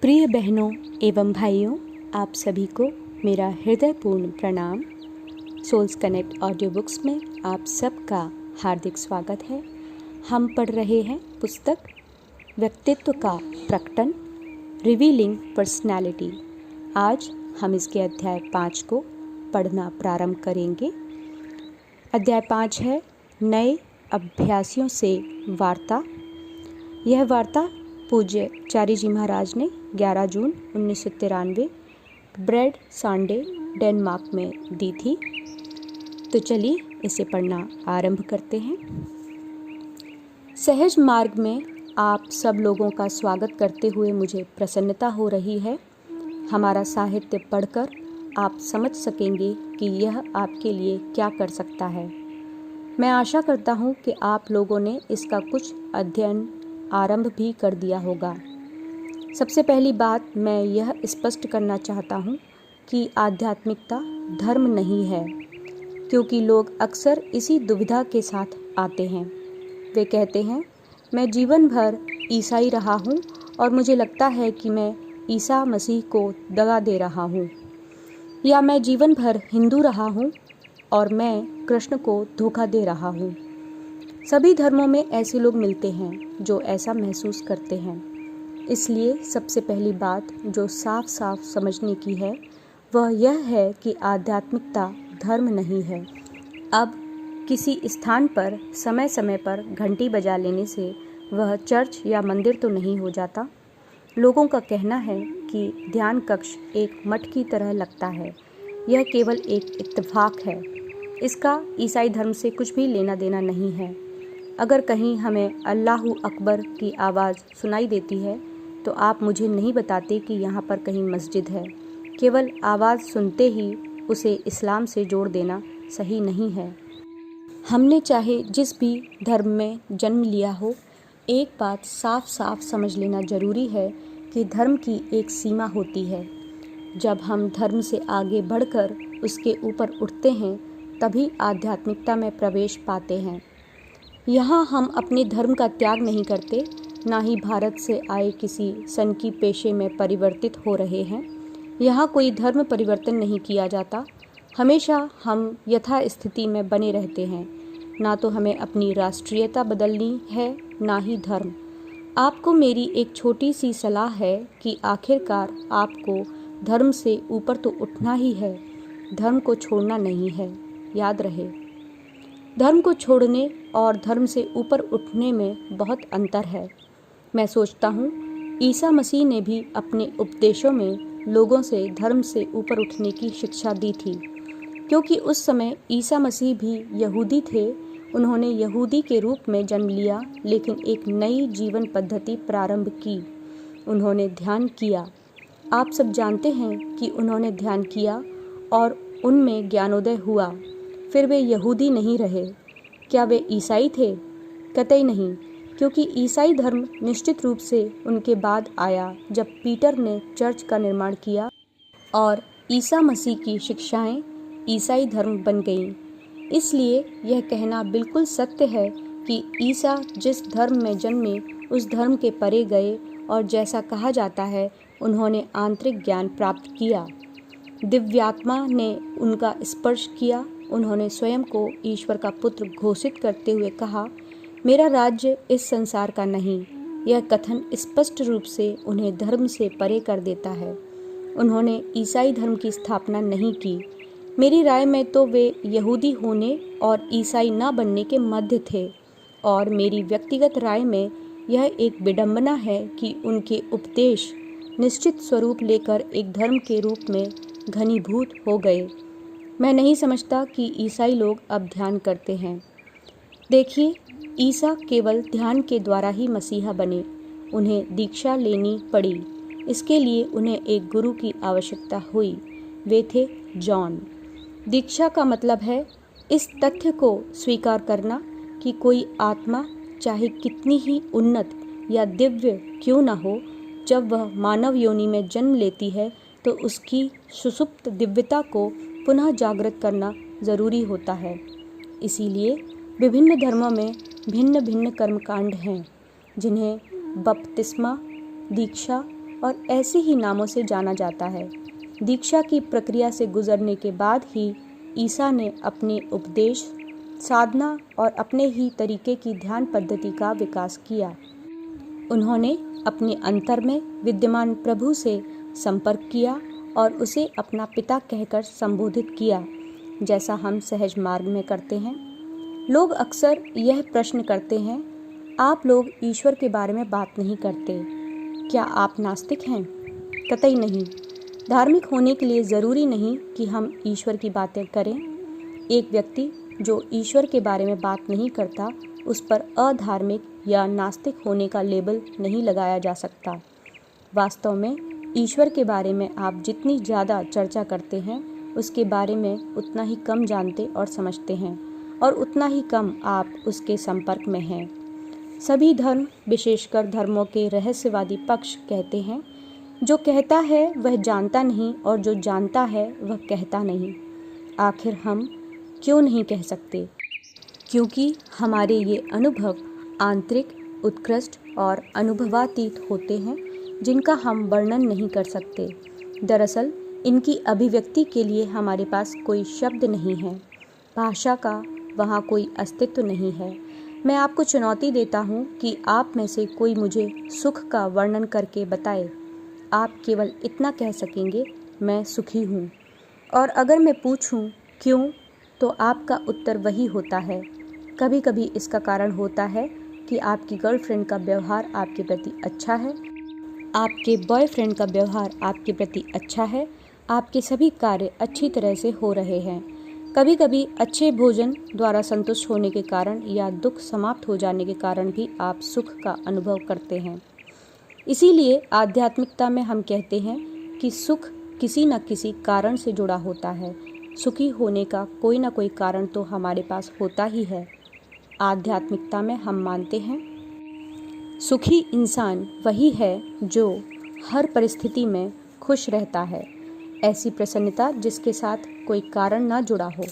प्रिय बहनों एवं भाइयों, आप सभी को मेरा हृदयपूर्ण प्रणाम। सोल्स कनेक्ट ऑडियो बुक्स में आप सबका हार्दिक स्वागत है। हम पढ़ रहे हैं पुस्तक व्यक्तित्व का प्रकटन, रिवीलिंग पर्सनैलिटी। आज हम इसके अध्याय 5 को पढ़ना प्रारंभ करेंगे। अध्याय 5 है नए अभ्यासियों से वार्ता। यह वार्ता पूज्य चारी जी महाराज ने 11 जून 1993 ब्रेड सांडे, डेनमार्क में दी थी। तो चलिए इसे पढ़ना आरंभ करते हैं। सहज मार्ग में आप सब लोगों का स्वागत करते हुए मुझे प्रसन्नता हो रही है। हमारा साहित्य पढ़कर आप समझ सकेंगे कि यह आपके लिए क्या कर सकता है। मैं आशा करता हूँ कि आप लोगों ने इसका कुछ अध्ययन आरंभ भी कर दिया होगा। सबसे पहली बात मैं यह स्पष्ट करना चाहता हूँ कि आध्यात्मिकता धर्म नहीं है, क्योंकि लोग अक्सर इसी दुविधा के साथ आते हैं। वे कहते हैं, मैं जीवन भर ईसाई रहा हूँ और मुझे लगता है कि मैं ईसा मसीह को दगा दे रहा हूँ, या मैं जीवन भर हिंदू रहा हूँ और मैं कृष्ण को धोखा दे रहा हूँ। सभी धर्मों में ऐसे लोग मिलते हैं जो ऐसा महसूस करते हैं। इसलिए सबसे पहली बात जो साफ साफ समझने की है वह यह है कि आध्यात्मिकता धर्म नहीं है। अब किसी स्थान पर समय समय पर घंटी बजा लेने से वह चर्च या मंदिर तो नहीं हो जाता। लोगों का कहना है कि ध्यान कक्ष एक मठ की तरह लगता है। यह केवल एक इत्तेफाक है। इसका ईसाई धर्म से कुछ भी लेना देना नहीं है। अगर कहीं हमें अल्लाहू अकबर की आवाज़ सुनाई देती है तो आप मुझे नहीं बताते कि यहाँ पर कहीं मस्जिद है। केवल आवाज़ सुनते ही उसे इस्लाम से जोड़ देना सही नहीं है। हमने चाहे जिस भी धर्म में जन्म लिया हो, एक बात साफ साफ समझ लेना ज़रूरी है कि धर्म की एक सीमा होती है। जब हम धर्म से आगे बढ़कर उसके ऊपर उठते हैं तभी आध्यात्मिकता में प्रवेश पाते हैं। यहाँ हम अपने धर्म का त्याग नहीं करते, ना ही भारत से आए किसी सन की पेशे में परिवर्तित हो रहे हैं। यहाँ कोई धर्म परिवर्तन नहीं किया जाता। हमेशा हम यथास्थिति में बने रहते हैं। ना तो हमें अपनी राष्ट्रीयता बदलनी है, ना ही धर्म। आपको मेरी एक छोटी सी सलाह है कि आखिरकार आपको धर्म से ऊपर तो उठना ही है, धर्म को छोड़ना नहीं है। याद रहे, धर्म को छोड़ने और धर्म से ऊपर उठने में बहुत अंतर है। मैं सोचता हूँ ईसा मसीह ने भी अपने उपदेशों में लोगों से धर्म से ऊपर उठने की शिक्षा दी थी, क्योंकि उस समय ईसा मसीह भी यहूदी थे। उन्होंने यहूदी के रूप में जन्म लिया, लेकिन एक नई जीवन पद्धति प्रारंभ की। उन्होंने ध्यान किया। आप सब जानते हैं कि उन्होंने ध्यान किया और उनमें ज्ञानोदय हुआ। फिर वे यहूदी नहीं रहे। क्या वे ईसाई थे? कतई नहीं, क्योंकि ईसाई धर्म निश्चित रूप से उनके बाद आया, जब पीटर ने चर्च का निर्माण किया और ईसा मसीह की शिक्षाएं ईसाई धर्म बन गईं। इसलिए यह कहना बिल्कुल सत्य है कि ईसा जिस धर्म में जन्मे उस धर्म के परे गए और जैसा कहा जाता है उन्होंने आंतरिक ज्ञान प्राप्त किया। दिव्यात्मा ने उनका स्पर्श किया। उन्होंने स्वयं को ईश्वर का पुत्र घोषित करते हुए कहा, मेरा राज्य इस संसार का नहीं। यह कथन स्पष्ट रूप से उन्हें धर्म से परे कर देता है। उन्होंने ईसाई धर्म की स्थापना नहीं की। मेरी राय में तो वे यहूदी होने और ईसाई न बनने के मध्य थे, और मेरी व्यक्तिगत राय में यह एक विडंबना है कि उनके उपदेश निश्चित स्वरूप लेकर एक धर्म के रूप में घनीभूत हो गए। मैं नहीं समझता कि ईसाई लोग अब ध्यान करते हैं। देखिए, ईसा केवल ध्यान के द्वारा ही मसीहा बने। उन्हें दीक्षा लेनी पड़ी। इसके लिए उन्हें एक गुरु की आवश्यकता हुई। वे थे जॉन। दीक्षा का मतलब है इस तथ्य को स्वीकार करना कि कोई आत्मा चाहे कितनी ही उन्नत या दिव्य क्यों न हो, जब वह मानव योनि में जन्म लेती है तो उसकी सुषुप्त दिव्यता को पुनः जागृत करना जरूरी होता है। इसीलिए विभिन्न धर्मों में भिन्न भिन्न कर्मकांड हैं, जिन्हें बपतिस्मा, दीक्षा और ऐसे ही नामों से जाना जाता है। दीक्षा की प्रक्रिया से गुजरने के बाद ही ईसा ने अपने उपदेश, साधना और अपने ही तरीके की ध्यान पद्धति का विकास किया। उन्होंने अपने अंतर में विद्यमान प्रभु से संपर्क किया और उसे अपना पिता कहकर संबोधित किया, जैसा हम सहज मार्ग में करते हैं। लोग अक्सर यह प्रश्न करते हैं, आप लोग ईश्वर के बारे में बात नहीं करते, क्या आप नास्तिक हैं? कतई नहीं। धार्मिक होने के लिए ज़रूरी नहीं कि हम ईश्वर की बातें करें। एक व्यक्ति जो ईश्वर के बारे में बात नहीं करता, उस पर अधार्मिक या नास्तिक होने का लेबल नहीं लगाया जा सकता। वास्तव में ईश्वर के बारे में आप जितनी ज़्यादा चर्चा करते हैं, उसके बारे में उतना ही कम जानते और समझते हैं, और उतना ही कम आप उसके संपर्क में हैं। सभी धर्म, विशेषकर धर्मों के रहस्यवादी पक्ष, कहते हैं जो कहता है वह जानता नहीं और जो जानता है वह कहता नहीं। आखिर हम क्यों नहीं कह सकते? क्योंकि हमारे ये अनुभव आंतरिक, उत्कृष्ट और अनुभवातीत होते हैं, जिनका हम वर्णन नहीं कर सकते। दरअसल इनकी अभिव्यक्ति के लिए हमारे पास कोई शब्द नहीं है। भाषा का वहाँ कोई अस्तित्व नहीं है। मैं आपको चुनौती देता हूँ कि आप में से कोई मुझे सुख का वर्णन करके बताए। आप केवल इतना कह सकेंगे, मैं सुखी हूँ। और अगर मैं पूछूँ क्यों, तो आपका उत्तर वही होता है। कभी कभी इसका कारण होता है कि आपकी गर्लफ्रेंड का व्यवहार आपके प्रति अच्छा है, आपके बॉयफ्रेंड का व्यवहार आपके प्रति अच्छा है, आपके सभी कार्य अच्छी तरह से हो रहे हैं। कभी कभी अच्छे भोजन द्वारा संतुष्ट होने के कारण या दुख समाप्त हो जाने के कारण भी आप सुख का अनुभव करते हैं। इसीलिए आध्यात्मिकता में हम कहते हैं कि सुख किसी न किसी कारण से जुड़ा होता है। सुखी होने का कोई ना कोई कारण तो हमारे पास होता ही है। आध्यात्मिकता में हम मानते हैं सुखी इंसान वही है जो हर परिस्थिति में खुश रहता है। ऐसी प्रसन्नता जिसके साथ कोई कारण ना जुड़ा हो।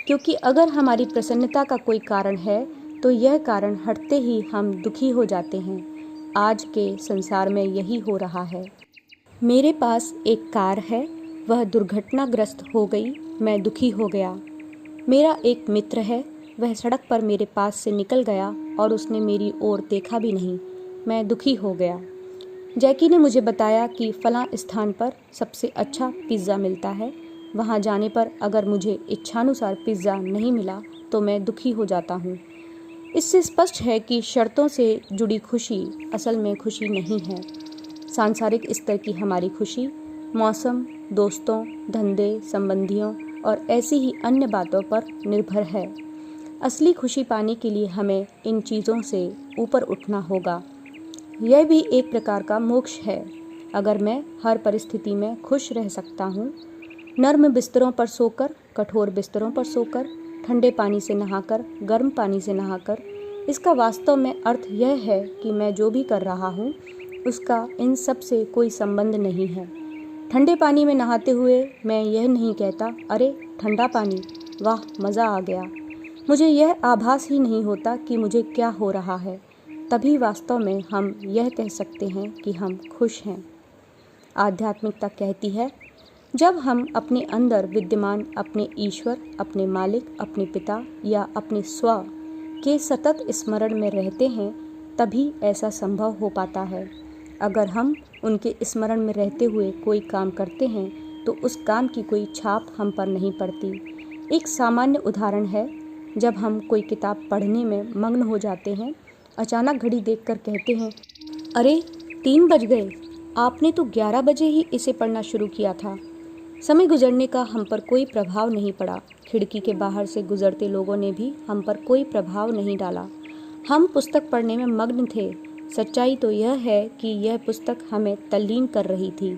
क्योंकि अगर हमारी प्रसन्नता का कोई कारण है तो यह कारण हटते ही हम दुखी हो जाते हैं। आज के संसार में यही हो रहा है। मेरे पास एक कार है, वह दुर्घटनाग्रस्त हो गई, मैं दुखी हो गया। मेरा एक मित्र है, वह सड़क पर मेरे पास से निकल गया और उसने मेरी ओर देखा भी नहीं, मैं दुखी हो गया। जैकी ने मुझे बताया कि फलां स्थान पर सबसे अच्छा पिज़्ज़ा मिलता है। वहां जाने पर अगर मुझे इच्छानुसार पिज़्ज़ा नहीं मिला तो मैं दुखी हो जाता हूँ। इससे स्पष्ट है कि शर्तों से जुड़ी खुशी असल में खुशी नहीं है। सांसारिक स्तर की हमारी खुशी मौसम, दोस्तों, धंधे, संबंधियों और ऐसी ही अन्य बातों पर निर्भर है। असली खुशी पाने के लिए हमें इन चीज़ों से ऊपर उठना होगा। यह भी एक प्रकार का मोक्ष है। अगर मैं हर परिस्थिति में खुश रह सकता हूँ, नर्म बिस्तरों पर सोकर, कठोर बिस्तरों पर सोकर, ठंडे पानी से नहाकर, गर्म पानी से नहाकर, इसका वास्तव में अर्थ यह है कि मैं जो भी कर रहा हूँ उसका इन सब से कोई संबंध नहीं है। ठंडे पानी में नहाते हुए मैं यह नहीं कहता, अरे ठंडा पानी, वाह मज़ा आ गया। मुझे यह आभास ही नहीं होता कि मुझे क्या हो रहा है। तभी वास्तव में हम यह कह सकते हैं कि हम खुश हैं। आध्यात्मिकता कहती है, जब हम अपने अंदर विद्यमान अपने ईश्वर, अपने मालिक, अपने पिता या अपने स्व के सतत स्मरण में रहते हैं, तभी ऐसा संभव हो पाता है। अगर हम उनके स्मरण में रहते हुए कोई काम करते हैं तो उस काम की कोई छाप हम पर नहीं पड़ती। एक सामान्य उदाहरण है, जब हम कोई किताब पढ़ने में मग्न हो जाते हैं, अचानक घड़ी देखकर कहते हैं, अरे 3 बज गए, आपने तो 11 बजे ही इसे पढ़ना शुरू किया था। समय गुजरने का हम पर कोई प्रभाव नहीं पड़ा। खिड़की के बाहर से गुजरते लोगों ने भी हम पर कोई प्रभाव नहीं डाला। हम पुस्तक पढ़ने में मग्न थे। सच्चाई तो यह है कि यह पुस्तक हमें तल्लीन कर रही थी,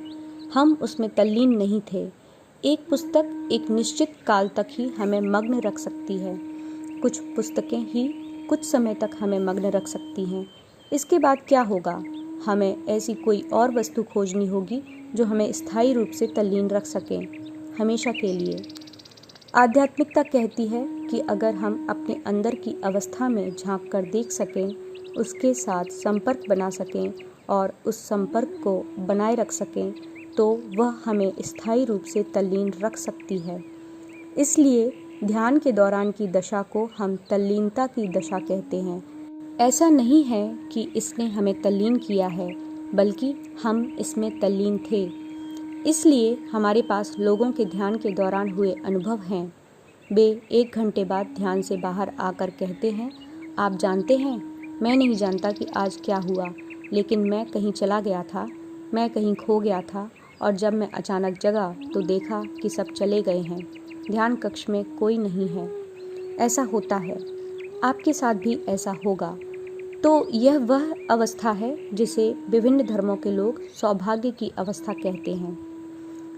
हम उसमें तल्लीन नहीं थे। एक पुस्तक एक निश्चित काल तक ही हमें मग्न रख सकती है। कुछ पुस्तकें ही कुछ समय तक हमें मग्न रख सकती हैं। इसके बाद क्या होगा? हमें ऐसी कोई और वस्तु खोजनी होगी जो हमें स्थायी रूप से तल्लीन रख सके, हमेशा के लिए। आध्यात्मिकता कहती है कि अगर हम अपने अंदर की अवस्था में झांक कर देख सकें, उसके साथ संपर्क बना सकें और उस संपर्क को बनाए रख सकें तो वह हमें स्थायी रूप से तल्लीन रख सकती है। इसलिए ध्यान के दौरान की दशा को हम तल्लीनता की दशा कहते हैं। ऐसा नहीं है कि इसने हमें तल्लीन किया है, बल्कि हम इसमें तल्लीन थे। इसलिए हमारे पास लोगों के ध्यान के दौरान हुए अनुभव हैं। वे 1 घंटे बाद ध्यान से बाहर आकर कहते हैं, आप जानते हैं, मैं नहीं जानता कि आज क्या हुआ, लेकिन मैं कहीं चला गया था, मैं कहीं खो गया था और जब मैं अचानक जगा तो देखा कि सब चले गए हैं, ध्यान कक्ष में कोई नहीं है। ऐसा होता है, आपके साथ भी ऐसा होगा। तो यह वह अवस्था है जिसे विभिन्न धर्मों के लोग सौभाग्य की अवस्था कहते हैं।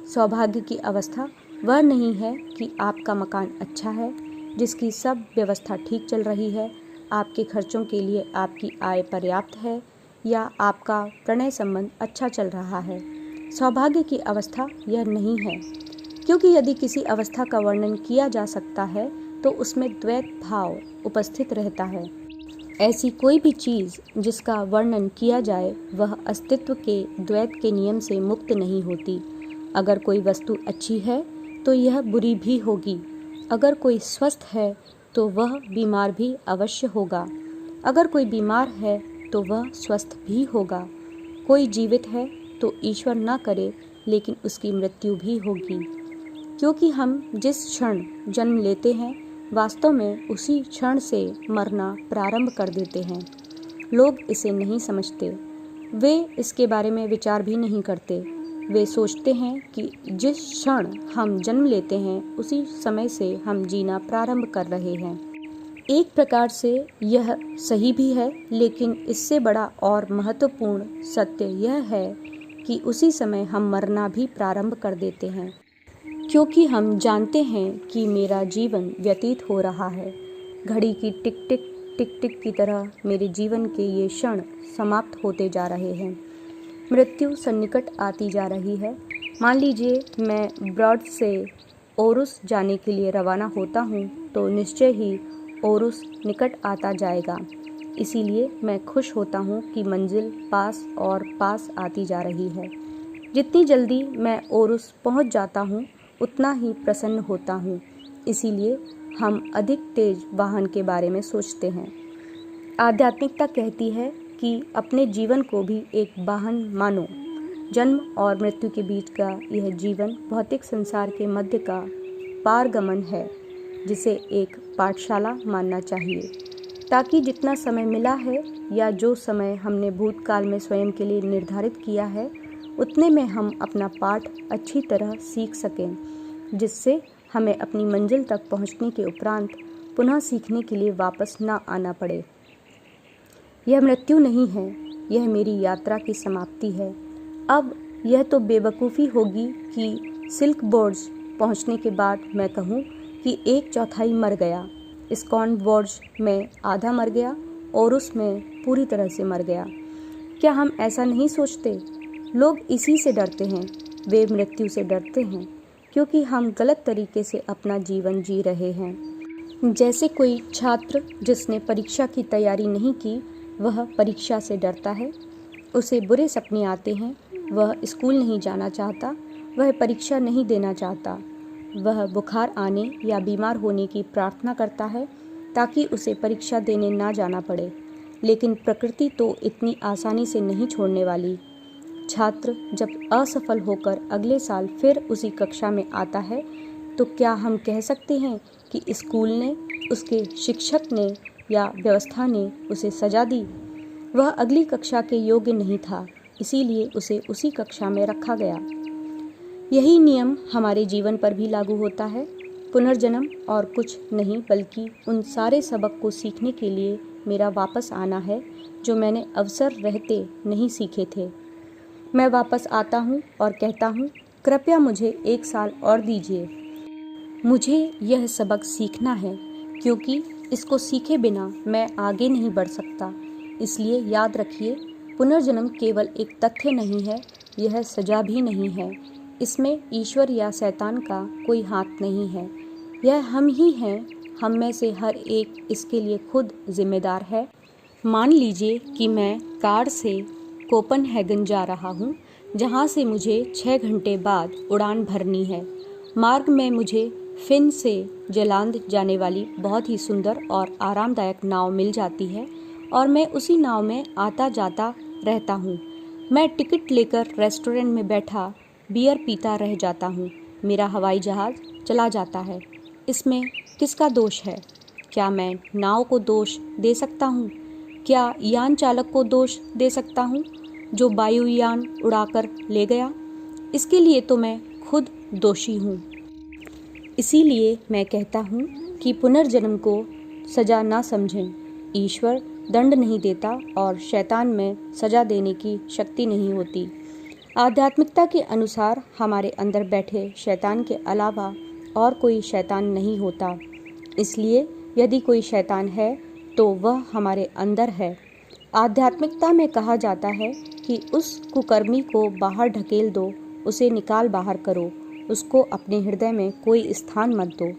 सौभाग्य की अवस्था वह नहीं है कि आपका मकान अच्छा है, जिसकी सब व्यवस्था ठीक चल रही है, आपके खर्चों के लिए आपकी आय पर्याप्त है या आपका प्रणय संबंध अच्छा चल रहा है। सौभाग्य की अवस्था यह नहीं है, क्योंकि यदि किसी अवस्था का वर्णन किया जा सकता है तो उसमें द्वैत भाव उपस्थित रहता है। ऐसी कोई भी चीज़ जिसका वर्णन किया जाए वह अस्तित्व के द्वैत के नियम से मुक्त नहीं होती। अगर कोई वस्तु अच्छी है तो यह बुरी भी होगी। अगर कोई स्वस्थ है तो वह बीमार भी अवश्य होगा। अगर कोई बीमार है तो वह स्वस्थ भी होगा। कोई जीवित है तो ईश्वर न करे लेकिन उसकी मृत्यु भी होगी, क्योंकि हम जिस क्षण जन्म लेते हैं वास्तव में उसी क्षण से मरना प्रारंभ कर देते हैं। लोग इसे नहीं समझते, वे इसके बारे में विचार भी नहीं करते। वे सोचते हैं कि जिस क्षण हम जन्म लेते हैं उसी समय से हम जीना प्रारंभ कर रहे हैं। एक प्रकार से यह सही भी है, लेकिन इससे बड़ा और महत्वपूर्ण सत्य यह है कि उसी समय हम मरना भी प्रारंभ कर देते हैं, क्योंकि हम जानते हैं कि मेरा जीवन व्यतीत हो रहा है। घड़ी की टिक टिक टिक टिक की तरह मेरे जीवन के ये क्षण समाप्त होते जा रहे हैं। मृत्यु सन्निकट आती जा रही है। मान लीजिए मैं ब्रॉड से ओरुस जाने के लिए रवाना होता हूँ तो निश्चय ही ओरुस निकट आता जाएगा। इसीलिए मैं खुश होता हूँ कि मंजिल पास और पास आती जा रही है। जितनी जल्दी मैं ओरुस पहुँच जाता हूँ उतना ही प्रसन्न होता हूँ। इसीलिए हम अधिक तेज वाहन के बारे में सोचते हैं। आध्यात्मिकता कहती है कि अपने जीवन को भी एक वाहन मानो। जन्म और मृत्यु के बीच का यह जीवन भौतिक संसार के मध्य का पारगमन है, जिसे एक पाठशाला मानना चाहिए, ताकि जितना समय मिला है या जो समय हमने भूतकाल में स्वयं के लिए निर्धारित किया है उतने में हम अपना पाठ अच्छी तरह सीख सकें, जिससे हमें अपनी मंजिल तक पहुंचने के उपरांत पुनः सीखने के लिए वापस न आना पड़े। यह मृत्यु नहीं है, यह मेरी यात्रा की समाप्ति है। अब यह तो बेवकूफ़ी होगी कि सिल्क बोर्ज पहुंचने के बाद मैं कहूं कि 1/4 मर गया, इस्कॉन बोर्ज में आधा मर गया और उसमें पूरी तरह से मर गया। क्या हम ऐसा नहीं सोचते? लोग इसी से डरते हैं, वे मृत्यु से डरते हैं, क्योंकि हम गलत तरीके से अपना जीवन जी रहे हैं। जैसे कोई छात्र जिसने परीक्षा की तैयारी नहीं की, वह परीक्षा से डरता है, उसे बुरे सपने आते हैं, वह स्कूल नहीं जाना चाहता, वह परीक्षा नहीं देना चाहता, वह बुखार आने या बीमार होने की प्रार्थना करता है ताकि उसे परीक्षा देने ना जाना पड़े। लेकिन प्रकृति तो इतनी आसानी से नहीं छोड़ने वाली। छात्र जब असफल होकर अगले साल फिर उसी कक्षा में आता है तो क्या हम कह सकते हैं कि स्कूल ने, उसके शिक्षक ने या व्यवस्था ने उसे सजा दी? वह अगली कक्षा के योग्य नहीं था, इसीलिए उसे उसी कक्षा में रखा गया। यही नियम हमारे जीवन पर भी लागू होता है। पुनर्जन्म और कुछ नहीं बल्कि उन सारे सबक को सीखने के लिए मेरा वापस आना है जो मैंने अवसर रहते नहीं सीखे थे। मैं वापस आता हूँ और कहता हूँ, कृपया मुझे 1 साल और दीजिए। मुझे यह सबक सीखना है, क्योंकि इसको सीखे बिना मैं आगे नहीं बढ़ सकता। इसलिए याद रखिए, पुनर्जन्म केवल एक तथ्य नहीं है, यह सजा भी नहीं है। इसमें ईश्वर या शैतान का कोई हाथ नहीं है, यह हम ही हैं। हम में से हर एक इसके लिए खुद जिम्मेदार है। मान लीजिए कि मैं कार से कोपनहेगन जा रहा हूँ, जहाँ से मुझे 6 घंटे बाद उड़ान भरनी है। मार्ग में मुझे फिन से जलांद जाने वाली बहुत ही सुंदर और आरामदायक नाव मिल जाती है और मैं उसी नाव में आता जाता रहता हूँ। मैं टिकट लेकर रेस्टोरेंट में बैठा बियर पीता रह जाता हूँ। मेरा हवाई जहाज़ चला जाता है। इसमें किसका दोष है? क्या मैं नाव को दोष दे सकता हूँ? क्या यान चालक को दोष दे सकता हूँ जो वायुयान उड़ाकर ले गया? इसके लिए तो मैं खुद दोषी हूँ। इसीलिए मैं कहता हूँ कि पुनर्जन्म को सज़ा ना समझें। ईश्वर दंड नहीं देता और शैतान में सज़ा देने की शक्ति नहीं होती। आध्यात्मिकता के अनुसार हमारे अंदर बैठे शैतान के अलावा और कोई शैतान नहीं होता। इसलिए यदि कोई शैतान है तो वह हमारे अंदर है। आध्यात्मिकता में कहा जाता है कि उस कुकर्मी को बाहर ढकेल दो, उसे निकाल बाहर करो, उसको अपने हृदय में कोई स्थान मत दो,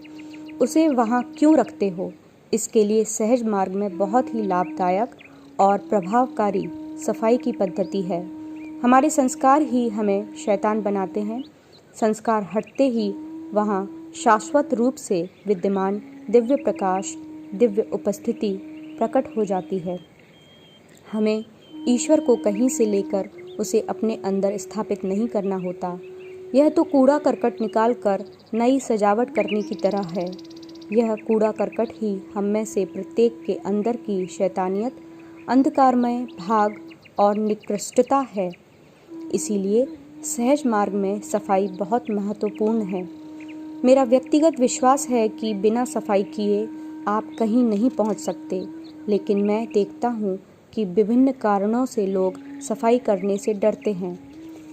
उसे वहाँ क्यों रखते हो। इसके लिए सहज मार्ग में बहुत ही लाभदायक और प्रभावकारी सफाई की पद्धति है। हमारे संस्कार ही हमें शैतान बनाते हैं। संस्कार हटते ही वहाँ शाश्वत रूप से विद्यमान दिव्य प्रकाश, दिव्य उपस्थिति प्रकट हो जाती है। हमें ईश्वर को कहीं से लेकर उसे अपने अंदर स्थापित नहीं करना होता। यह तो कूड़ा करकट निकाल कर नई सजावट करने की तरह है। यह कूड़ा करकट ही हम में से प्रत्येक के अंदर की शैतानियत, अंधकारमय भाग और निकृष्टता है। इसीलिए सहज मार्ग में सफाई बहुत महत्वपूर्ण है। मेरा व्यक्तिगत विश्वास है कि बिना सफाई किए आप कहीं नहीं पहुंच सकते, लेकिन मैं देखता हूं कि विभिन्न कारणों से लोग सफाई करने से डरते हैं।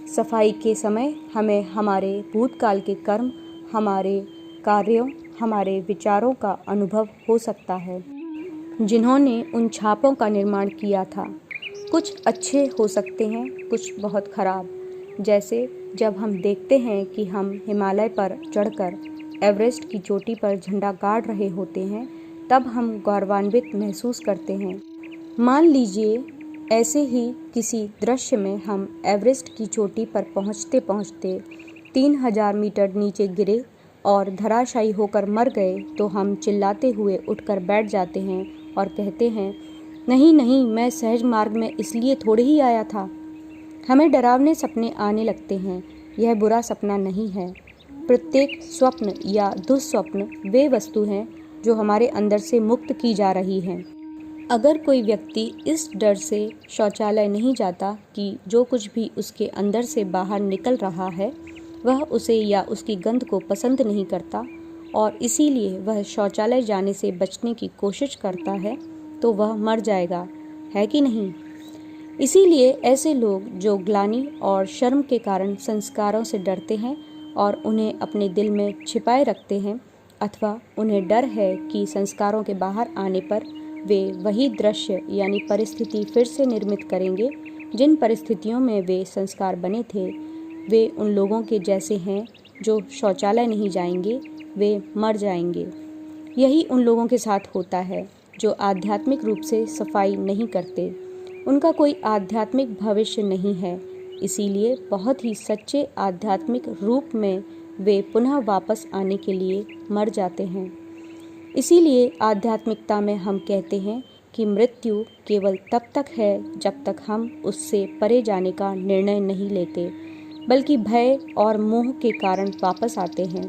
सफाई के समय हमें हमारे भूतकाल के कर्म, हमारे कार्यों, हमारे विचारों का अनुभव हो सकता है जिन्होंने उन छापों का निर्माण किया था। कुछ अच्छे हो सकते हैं, कुछ बहुत खराब। जैसे जब हम देखते हैं कि हम हिमालय पर चढ़कर एवरेस्ट की चोटी पर झंडा गाड़ रहे होते हैं, तब हम गौरवान्वित महसूस करते हैं। मान लीजिए ऐसे ही किसी दृश्य में हम एवरेस्ट की चोटी पर पहुंचते पहुंचते 3000 मीटर नीचे गिरे और धराशायी होकर मर गए, तो हम चिल्लाते हुए उठकर बैठ जाते हैं और कहते हैं, नहीं नहीं, मैं सहज मार्ग में इसलिए थोड़े ही आया था। हमें डरावने सपने आने लगते हैं। यह बुरा सपना नहीं है। प्रत्येक स्वप्न या दुस्वप्न वे वस्तु हैं जो हमारे अंदर से मुक्त की जा रही हैं। अगर कोई व्यक्ति इस डर से शौचालय नहीं जाता कि जो कुछ भी उसके अंदर से बाहर निकल रहा है वह उसे या उसकी गंध को पसंद नहीं करता और इसीलिए वह शौचालय जाने से बचने की कोशिश करता है, तो वह मर जाएगा, है कि नहीं? इसीलिए ऐसे लोग जो ग्लानि और शर्म के कारण संस्कारों से डरते हैं और उन्हें अपने दिल में छिपाए रखते हैं, अथवा उन्हें डर है कि संस्कारों के बाहर आने पर वे वही दृश्य यानी परिस्थिति फिर से निर्मित करेंगे जिन परिस्थितियों में वे संस्कार बने थे, वे उन लोगों के जैसे हैं जो शौचालय नहीं जाएंगे, वे मर जाएंगे। यही उन लोगों के साथ होता है जो आध्यात्मिक रूप से सफाई नहीं करते। उनका कोई आध्यात्मिक भविष्य नहीं है। इसीलिए बहुत ही सच्चे आध्यात्मिक रूप में वे पुनः वापस आने के लिए मर जाते हैं। इसीलिए आध्यात्मिकता में हम कहते हैं कि मृत्यु केवल तब तक है जब तक हम उससे परे जाने का निर्णय नहीं लेते, बल्कि भय और मोह के कारण वापस आते हैं।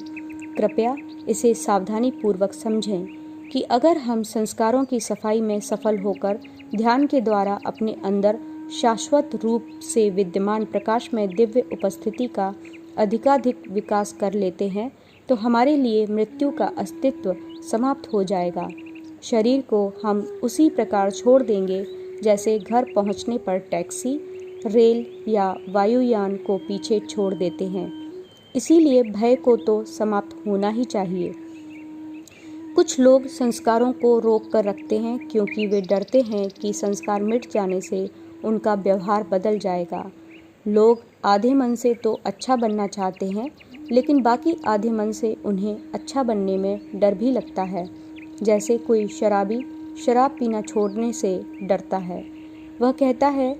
कृपया इसे सावधानी पूर्वक समझें कि अगर हम संस्कारों की सफाई में सफल होकर ध्यान के द्वारा अपने अंदर शाश्वत रूप से विद्यमान प्रकाश में दिव्य उपस्थिति का अधिकाधिक विकास कर लेते हैं, तो हमारे लिए मृत्यु का अस्तित्व समाप्त हो जाएगा। शरीर को हम उसी प्रकार छोड़ देंगे जैसे घर पहुंचने पर टैक्सी, रेल या वायुयान को पीछे छोड़ देते हैं। इसीलिए भय को तो समाप्त होना ही चाहिए। कुछ लोग संस्कारों को रोक कर रखते हैं क्योंकि वे डरते हैं कि संस्कार मिट जाने से उनका व्यवहार बदल जाएगा। लोग आधे मन से तो अच्छा बनना चाहते हैं, लेकिन बाकी आधे मन से उन्हें अच्छा बनने में डर भी लगता है। जैसे कोई शराबी शराब पीना छोड़ने से डरता है। वह कहता है,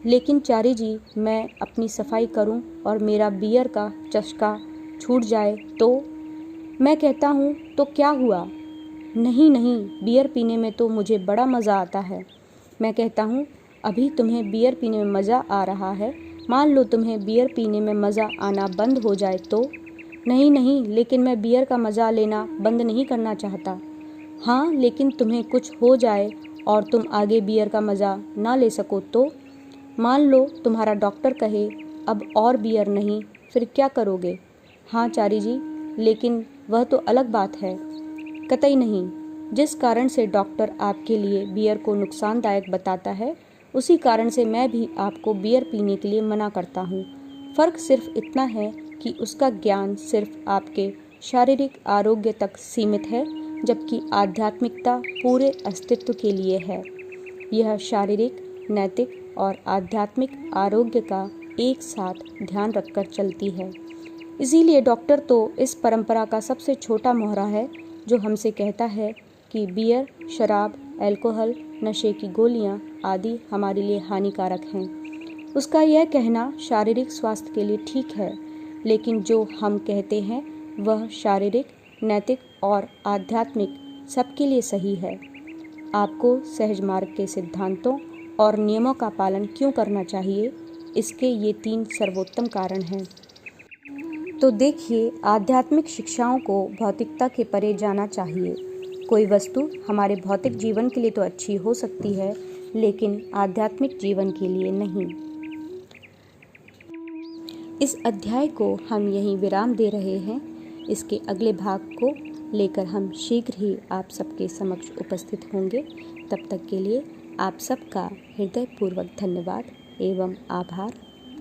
लेकिन चारी जी, मैं अपनी सफाई करूं और मेरा बियर का चस्का छूट जाए तो? मैं कहता हूं तो क्या हुआ? नहीं नहीं, बियर पीने में तो मुझे बड़ा मज़ा आता है। मैं कहता हूं अभी तुम्हें बियर पीने में मज़ा आ रहा है, मान लो तुम्हें बियर पीने में मज़ा आना बंद हो जाए तो? नहीं नहीं, लेकिन मैं बियर का मज़ा लेना बंद नहीं करना चाहता। हाँ, लेकिन तुम्हें कुछ हो जाए और तुम आगे बियर का मज़ा ना ले सको तो? मान लो तुम्हारा डॉक्टर कहे अब और बियर नहीं, फिर क्या करोगे? हाँ चारी जी, लेकिन वह तो अलग बात है। कतई नहीं, जिस कारण से डॉक्टर आपके लिए बियर को नुकसानदायक बताता है, उसी कारण से मैं भी आपको बियर पीने के लिए मना करता हूँ। फ़र्क सिर्फ इतना है कि उसका ज्ञान सिर्फ आपके शारीरिक आरोग्य तक सीमित है, जबकि आध्यात्मिकता पूरे अस्तित्व के लिए है। यह शारीरिक, नैतिक और आध्यात्मिक आरोग्य का एक साथ ध्यान रखकर चलती है। इसीलिए डॉक्टर तो इस परंपरा का सबसे छोटा मोहरा है जो हमसे कहता है कि बियर, शराब, अल्कोहल, नशे की गोलियां आदि हमारे लिए हानिकारक हैं। उसका यह कहना शारीरिक स्वास्थ्य के लिए ठीक है, लेकिन जो हम कहते हैं वह शारीरिक, नैतिक और आध्यात्मिक सबके लिए सही है। आपको सहज मार्ग के सिद्धांतों और नियमों का पालन क्यों करना चाहिए? इसके ये 3 सर्वोत्तम कारण हैं। तो देखिए, आध्यात्मिक शिक्षाओं को भौतिकता के परे जाना चाहिए। कोई वस्तु हमारे भौतिक जीवन के लिए तो अच्छी हो सकती है, लेकिन आध्यात्मिक जीवन के लिए नहीं। इस अध्याय को हम यहीं विराम दे रहे हैं। इसके अगले भाग को लेकर हम शीघ्र ही आप सबके समक्ष उपस्थित होंगे। तब तक के लिए आप सबका हृदयपूर्वक धन्यवाद एवं आभार।